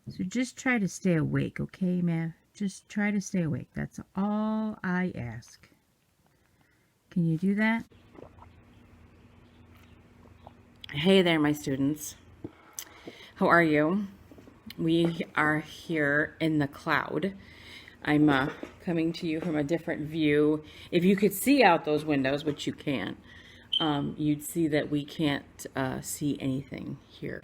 So just try to stay awake, okay, man? Just try to stay awake. That's all I ask. Can you do that? Hey there, my students. How are you? We are here in the cloud. I'm coming to you from a different view. If you could see out those windows, which you can't, you'd see that we can't see anything here.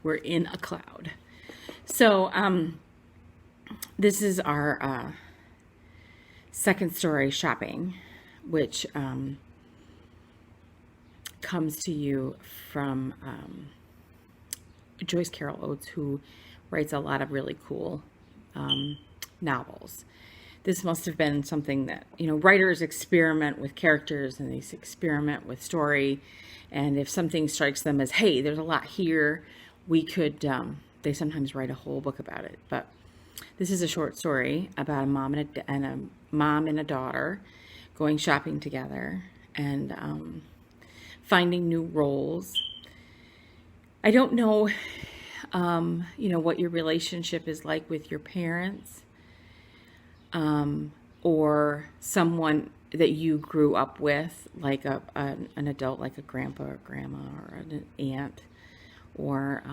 We're in a cloud. So, this is our second story shopping, which comes to you from Joyce Carol Oates, who writes a lot of really cool novels. This must have been something that, writers experiment with characters and they experiment with story. And if something strikes them as, hey, there's a lot here, we could, they sometimes write a whole book about it. But this is a short story about a mom and a daughter going shopping together and finding new roles. I don't know, what your relationship is like with your parents, or someone that you grew up with, like an adult, like a grandpa or grandma or an aunt, or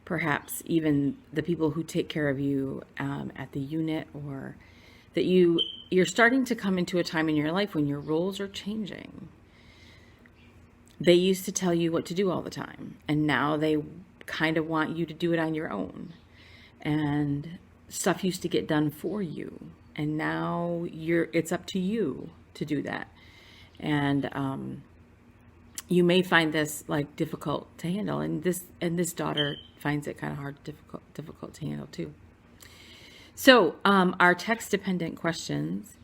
perhaps even the people who take care of you at the unit, or that you're starting to come into a time in your life when your roles are changing. They used to tell you what to do all the time, and now they kind of want you to do it on your own. And stuff used to get done for you, and now it's up to you to do that. And you may find this like difficult to handle, and this daughter finds it kind of hard, difficult to handle too. So our text dependent questions: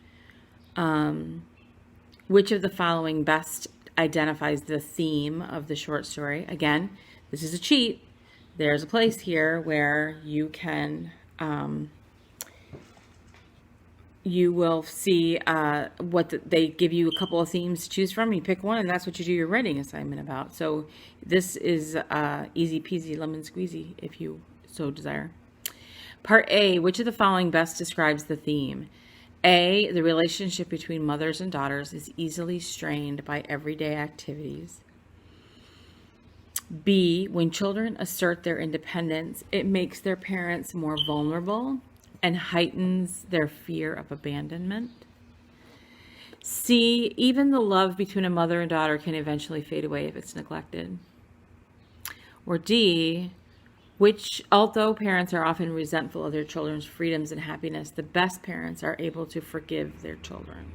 which of the following best identifies the theme of the short story? Again, this is a cheat. There's a place here where you can you will see they give you a couple of themes to choose from. You pick one, and that's what you do your writing assignment about. So this is easy peasy lemon squeezy if you so desire. Part A: which of the following best describes the theme? A: the relationship between mothers and daughters is easily strained by everyday activities. B: when children assert their independence, it makes their parents more vulnerable and heightens their fear of abandonment. C: even the love between a mother and daughter can eventually fade away if it's neglected. Or D: which, although parents are often resentful of their children's freedoms and happiness, the best parents are able to forgive their children.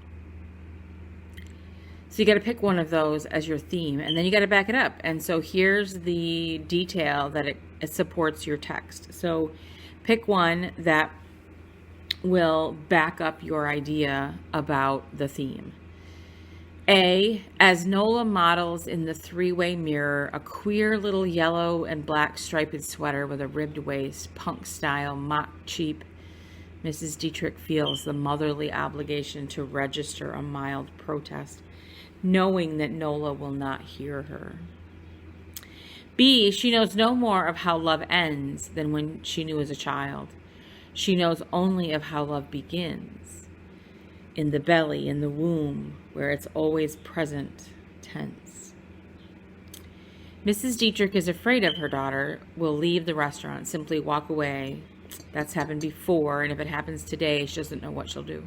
So you got to pick one of those as your theme, and then you got to back it up. And so here's the detail that it supports your text. So pick one that will back up your idea about the theme. A: as Nola models in the three-way mirror a queer little yellow and black striped sweater with a ribbed waist, punk style, mock cheap, Mrs. Dietrich feels the motherly obligation to register a mild protest, knowing that Nola will not hear her. B: she knows no more of how love ends than when she knew as a child. She knows only of how love begins, in the belly, in the womb, where it's always present tense. Mrs. Dietrich is afraid of her daughter will leave the restaurant, simply walk away. That's happened before, and if it happens today, she doesn't know what she'll do.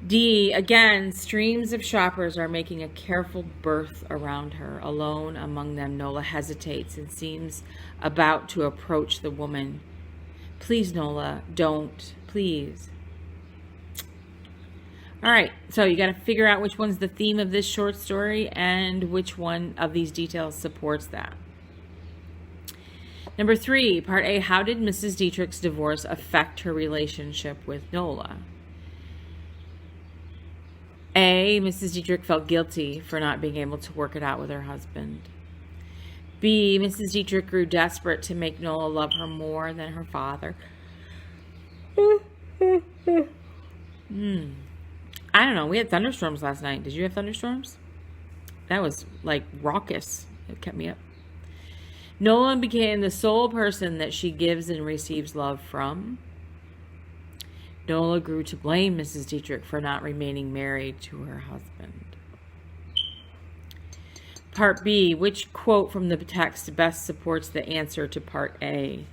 D: again, streams of shoppers are making a careful berth around her. Alone among them, Nola hesitates and seems about to approach the woman. Please, Nola, don't. Please. All right, so you got to figure out which one's the theme of this short story and which one of these details supports that. Number 3, Part A: how did Mrs. Dietrich's divorce affect her relationship with Nola? A: Mrs. Dietrich felt guilty for not being able to work it out with her husband. B, Mrs. Dietrich grew desperate to make Nola love her more than her father. I don't know. We had thunderstorms last night. Did you have thunderstorms? That was like raucous. It kept me up. Nola became the sole person that she gives and receives love from. Nola grew to blame Mrs. Dietrich for not remaining married to her husband. Part B, which quote from the text best supports the answer to Part A?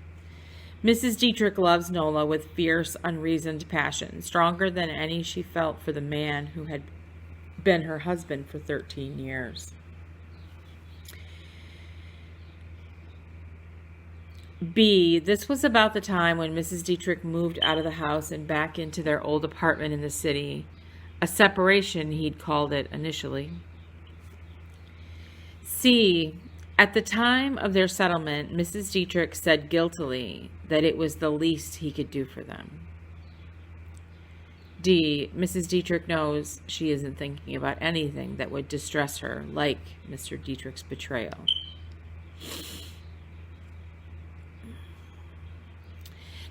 Mrs. Dietrich loves Nola with fierce, unreasoned passion, stronger than any she felt for the man who had been her husband for 13 years. B, this was about the time when Mrs. Dietrich moved out of the house and back into their old apartment in the city. A separation, he'd called it initially. C, at the time of their settlement, Mrs. Dietrich said guiltily that it was the least he could do for them. D, Mrs. Dietrich knows she isn't thinking about anything that would distress her, like Mr. Dietrich's betrayal.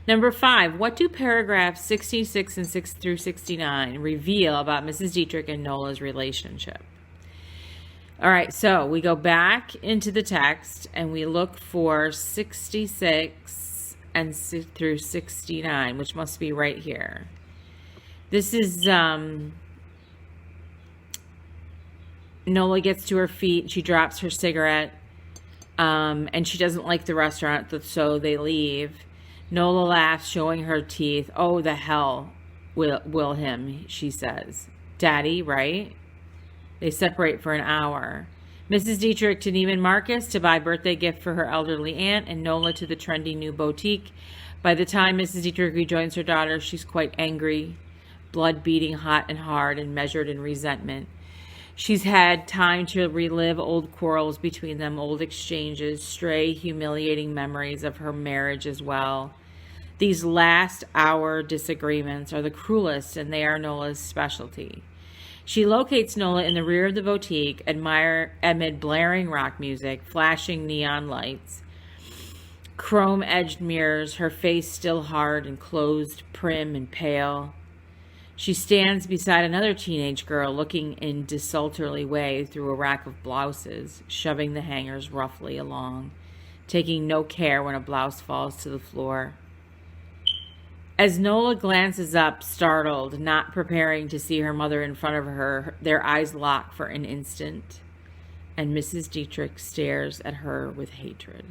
Number 5, what do paragraphs 66 and 6 through 69 reveal about Mrs. Dietrich and Nola's relationship? All right, so we go back into the text and we look for 66 and through 69, which must be right here. This is, Nola gets to her feet, she drops her cigarette, and she doesn't like the restaurant, so they leave. Nola laughs, showing her teeth. Oh, the hell will him, she says. Daddy, right? They separate for an hour. Mrs. Dietrich to Neiman Marcus to buy birthday gift for her elderly aunt, and Nola to the trendy new boutique. By the time Mrs. Dietrich rejoins her daughter, she's quite angry, blood beating hot and hard and measured in resentment. She's had time to relive old quarrels between them, old exchanges, stray, humiliating memories of her marriage as well. These last hour disagreements are the cruelest, and they are Nola's specialty. She locates Nola in the rear of the boutique, amid blaring rock music, flashing neon lights, chrome-edged mirrors, her face still hard and closed, prim and pale. She stands beside another teenage girl, looking in desultory way through a rack of blouses, shoving the hangers roughly along, taking no care when a blouse falls to the floor. As Nola glances up, startled, not preparing to see her mother in front of her, their eyes lock for an instant, and Mrs. Dietrich stares at her with hatred.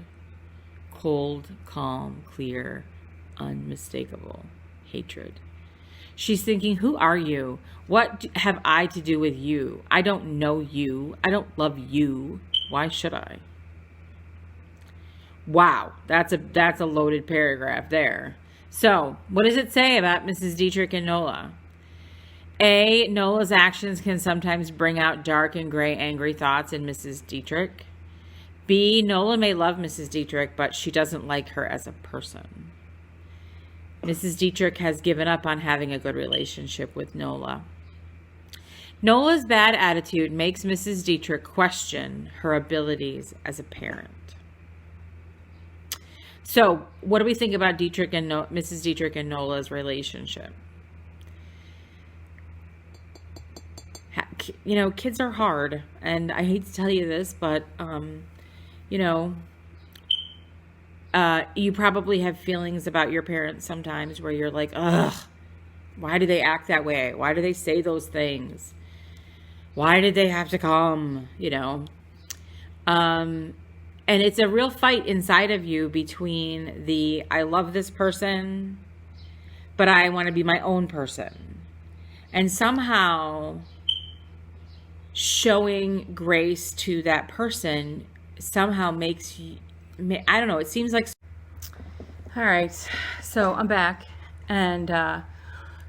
Cold, calm, clear, unmistakable hatred. She's thinking, who are you? What have I to do with you? I don't know you. I don't love you. Why should I? Wow, that's a loaded paragraph there. So, what does it say about Mrs. Dietrich and Nola? A, Nola's actions can sometimes bring out dark and gray, angry thoughts in Mrs. Dietrich. B, Nola may love Mrs. Dietrich, but she doesn't like her as a person. Mrs. Dietrich has given up on having a good relationship with Nola. Nola's bad attitude makes Mrs. Dietrich question her abilities as a parent. So, what do we think about Dietrich and Mrs. Dietrich and Nola's relationship? You know, kids are hard, and I hate to tell you this, but you know, you probably have feelings about your parents sometimes where you're like, ugh, why do they act that way? Why do they say those things? Why did they have to come? You know, and it's a real fight inside of you between the, I love this person, but I want to be my own person. And somehow showing grace to that person somehow makes you, I don't know, it seems like. All right, so I'm back. And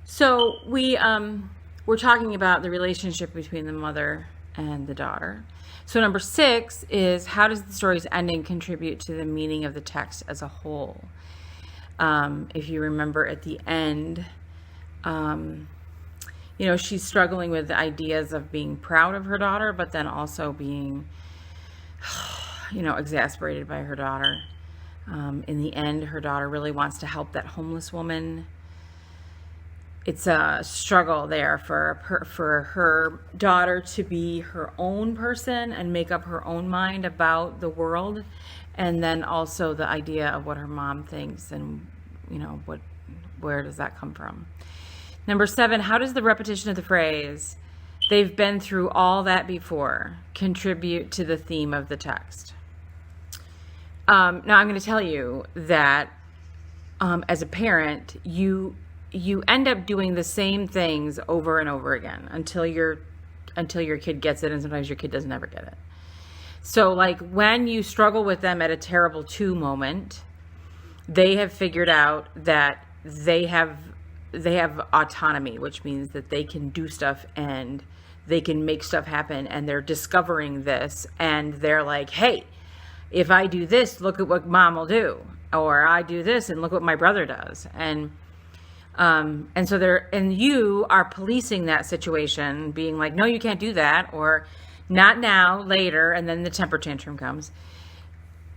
so we're talking about the relationship between the mother and the daughter. So number 6 is, how does the story's ending contribute to the meaning of the text as a whole? If you remember at the end, you know, she's struggling with the ideas of being proud of her daughter, but then also being, exasperated by her daughter. In the end, her daughter really wants to help that homeless woman. It's a struggle there for her daughter to be her own person and make up her own mind about the world, and then also the idea of what her mom thinks and where does that come from. Number 7, how does the repetition of the phrase "they've been through all that before" contribute to the theme of the text? Now I'm going to tell you that as a parent, you end up doing the same things over and over again until your kid gets it, and sometimes your kid doesn't ever get it. So like when you struggle with them at a terrible 2 moment, they have figured out that they have autonomy, which means that they can do stuff and they can make stuff happen, and they're discovering this, and they're like, hey, if I do this, look at what mom will do, or I do this and look what my brother does. And so you are policing that situation, being like, no, you can't do that, or not now, later, and then the temper tantrum comes.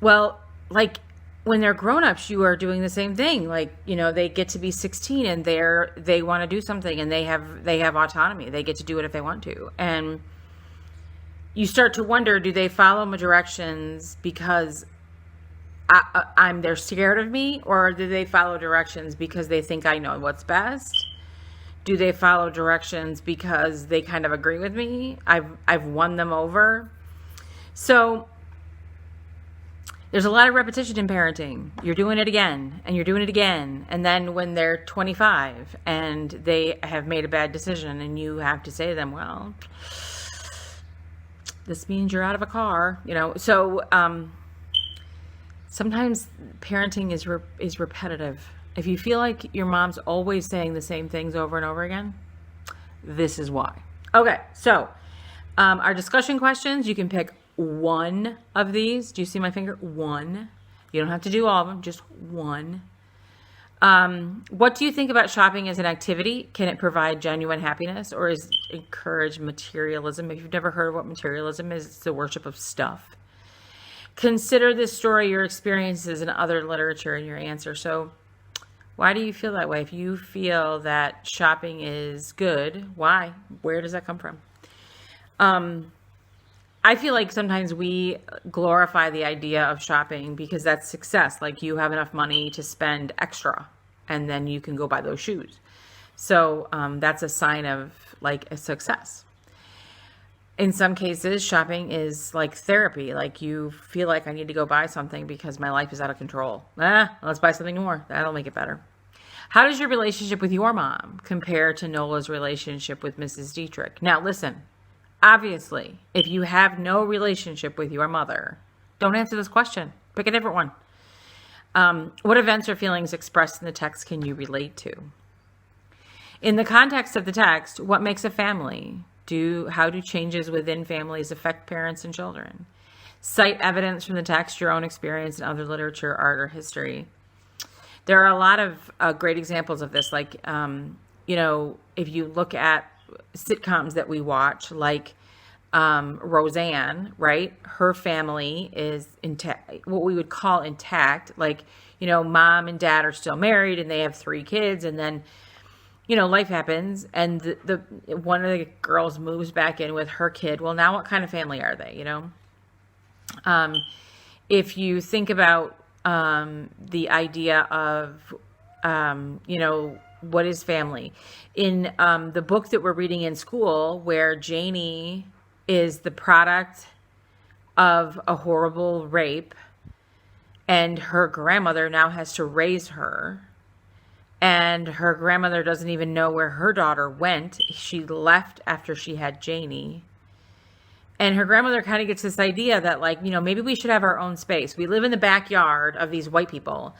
Well, like when they're grown-ups, you are doing the same thing. Like, they get to be 16 and they want to do something, and they have autonomy. They get to do it if they want to. And you start to wonder, do they follow my directions because they're scared of me, or do they follow directions because they think I know what's best? Do they follow directions because they kind of agree with me? I've won them over. So there's a lot of repetition in parenting. You're doing it again, and you're doing it again. And then when they're 25 and they have made a bad decision, and you have to say to them, well, this means you're out of a car, So sometimes parenting is repetitive. If you feel like your mom's always saying the same things over and over again, this is why. Okay, so our discussion questions, you can pick one of these. Do you see my finger? One. You don't have to do all of them, just one. What do you think about shopping as an activity? Can it provide genuine happiness, or is it encourage materialism? If you've never heard of what materialism is, it's the worship of stuff. Consider this story, your experiences, and other literature in your answer. So why do you feel that way? If you feel that shopping is good, why? Where does that come from? I feel like sometimes we glorify the idea of shopping because that's success. Like you have enough money to spend extra and then you can go buy those shoes. So that's a sign of like a success. In some cases, shopping is like therapy. Like you feel like I need to go buy something because my life is out of control. Let's buy something more. That'll make it better. How does your relationship with your mom compare to Nola's relationship with Mrs. Dietrich? Now, listen, obviously, if you have no relationship with your mother, don't answer this question. Pick a different one. What events or feelings expressed in the text can you relate to? In the context of the text, what makes a family? How do changes within families affect parents and children? Cite evidence from the text, your own experience, and other literature, art, or history. There are a lot of great examples of this. Like, if you look at sitcoms that we watch, like Roseanne, right? Her family is intact, what we would call intact. Like, mom and dad are still married and they have 3 kids, and then life happens, and the one of the girls moves back in with her kid. Well, now what kind of family are they? If you think about the idea of what is family in the book that we're reading in school, where Janie is the product of a horrible rape, and her grandmother now has to raise her. And her grandmother doesn't even know where her daughter went. She left after she had Janie. And her grandmother kind of gets this idea that, like, maybe we should have our own space. We live in the backyard of these white people.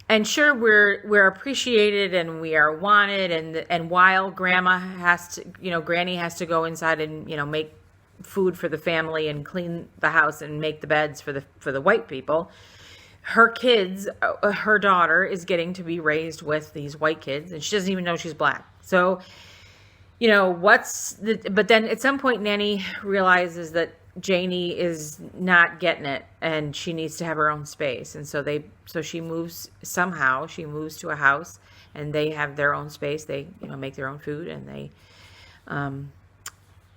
And sure, we're appreciated and we are wanted. And while Granny has to go inside and, make food for the family and clean the house and make the beds for the white people, her daughter is getting to be raised with these white kids, and she doesn't even know she's black. So, but then at some point, Nanny realizes that Janie is not getting it and she needs to have her own space. And so she moves to a house and they have their own space. They, make their own food and they,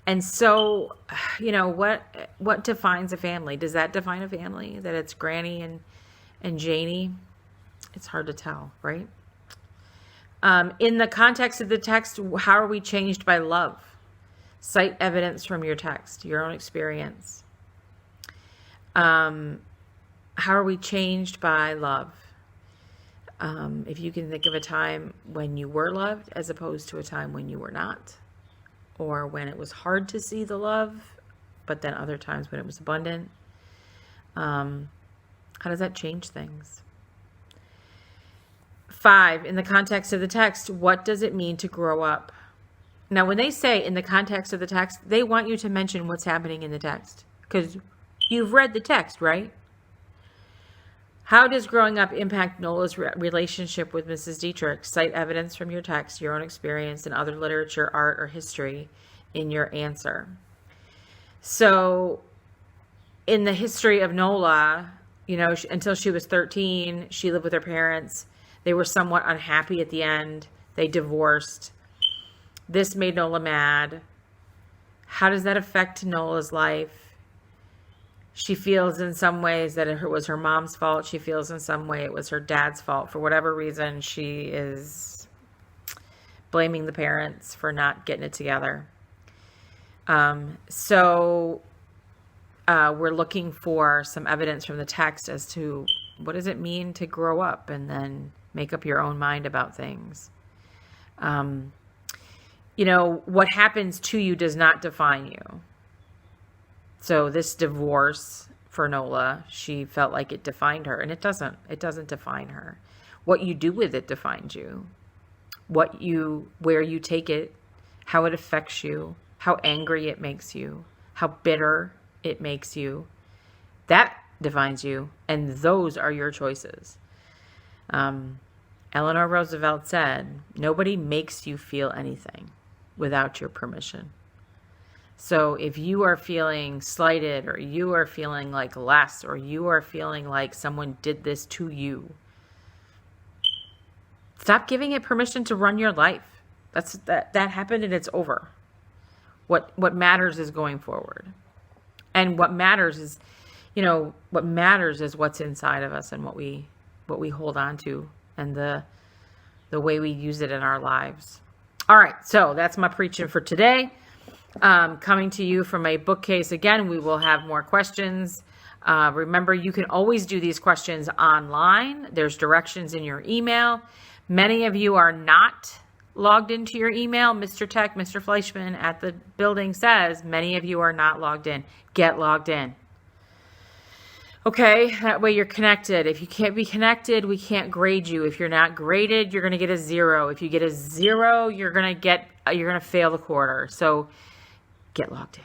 and so, what defines a family? Does that define a family? That it's Granny and Janie? It's hard to tell, right? In the context of the text, how are we changed by love? Cite evidence from your text, your own experience. How are we changed by love? If you can think of a time when you were loved as opposed to a time when you were not, or when it was hard to see the love, but then other times when it was abundant. How does that change things? 5, in the context of the text, what does it mean to grow up? Now, when they say in the context of the text, they want you to mention what's happening in the text because you've read the text, right? How does growing up impact Nola's relationship with Mrs. Dietrich? Cite evidence from your text, your own experience, and other literature, art, or history in your answer. So, in the history of Nola, until she was 13, she lived with her parents. They were somewhat unhappy at the end. They divorced. This made Nola mad. How does that affect Nola's life? She feels in some ways that it was her mom's fault. She feels in some way it was her dad's fault. For whatever reason, she is blaming the parents for not getting it together. So we're looking for some evidence from the text as to what does it mean to grow up and then make up your own mind about things. What happens to you does not define you. So this divorce for Nola, she felt like it defined her, and it doesn't. It doesn't define her. What you do with it defines you. Where you take it, how it affects you, how angry it makes you, how bitter it makes you. That defines you, and those are your choices. Eleanor Roosevelt said, "Nobody makes you feel anything without your permission." So if you are feeling slighted, or you are feeling like less, or you are feeling like someone did this to you, stop giving it permission to run your life. That happened and it's over. What matters is going forward. And what matters is, what's inside of us and what we hold on to and the way we use it in our lives. All right, so that's my preaching for today. Coming to you from a bookcase again. We will have more questions. Remember, you can always do these questions online. There's directions in your email. Many of you are not logged into your email. Mr. Tech, Mr. Fleischman at the building says many of you are not logged in. Get logged in. Okay, that way you're connected. If you can't be connected, we can't grade you. If you're not graded, you're going to get a 0. If you get a 0, you're going to fail the quarter. So get logged in.